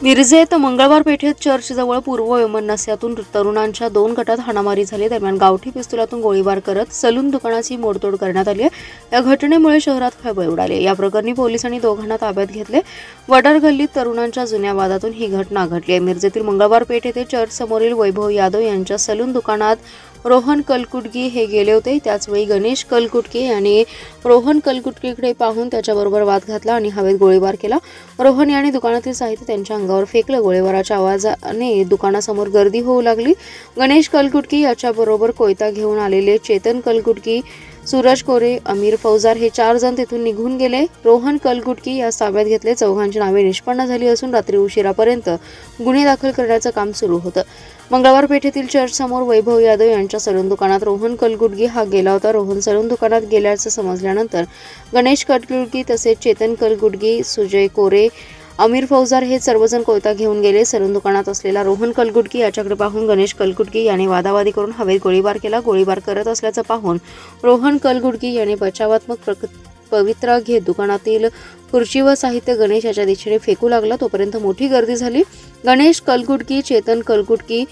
मिरजेत मंगळवार पेठेत चर्चजवळ पूर्व वैमनस्यातून तरुणांच्या 2 गटात हाणामारी झाली। दरम्यान गावठी पिस्तुलातून गोळीबार करत सलून दुकानाची मोडतोड करण्यात आली आहे। या घटनेमुळे शहरात खळबळ उडाली। या प्रकरणी पोलिसांनी दोघांना ताब्यात घेतले। वडार गल्लीत तरुणांच्या जुन्या वादातून ही घटना घडली आहे। मिरजेतील मंगळवार पेठ येथे चर्च समोरील वैभव यादव यांच्या सलून दुकानात रोहन कलकुटगी हे गेले होते। त्याचवेळी गणेश कलकुटगी यांनी रोहन कलकुटगीकडे पाहून त्याच्याबरोबर वाद घातला आणि हवेत गोळीबार केला। रोहन यांनी दुकानातील साहित्य त्यांच्या अंगावर फेकलं। गोळीबाराच्या आवाजाने दुकानासमोर गर्दी होऊ लागली। गणेश कलकुटगी याच्याबरोबर कोयता घेऊन आलेले चेतन कलकुटगी, सूरज कोरे, अमीर फौजार हे 4 जण तिथून निघून गेले। रोहन कलकुटगी यास ताब्यात घेतले। चौघांची नावे निष्पन्न झाली असून रात्री उशिरापर्यंत गुन्हे दाखल करण्याचं काम सुरू होतं। मंगळवार पेठेतील चर्च समोर वैभव यादव यांच्या सलून दुकानात रोहन कलकुटगी हा गेला होता। रोहन सलून दुकानात गेल्याचं समजल्यानंतर गणेश कलकुटगी तसेच चेतन कलकुटगी, सुजय कोरे, अमीर फौजार हे सर्वजण कोयता घेऊन गेले। सलून दुकानात असलेला रोहन कलकुटगी याच्याकडे पाहून गणेश कलकुटगी याने वादावादी करून हवेत गोळीबार केला। गोळीबार करत असल्याचं पाहून रोहन कलकुटगी याने बचावात्मक पवित्रा घेत दुकानातील खुर्ची व साहित्य गणेश याच्या दिशेने फेकू लागला। तोपर्यंत मोठी गर्दी झाली। गणेश कलकुटगी, चेतन कलकुटगी,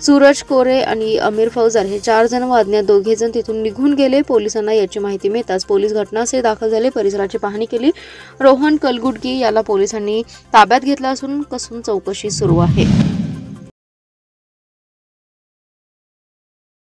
सूरज कोरे आणि अमीर फौजार हे 4 जण व अज्ञात 2 जण तिथून निघून गेले। पोलिसांना याची माहिती मिळताच पोलीस घटनास्थळी दाखल झाले। परिसराची पाहणी केली। रोहन कलकुटगी याला पोलिसांनी ताब्यात घेतला असून कसून चौकशी सुरू आहे।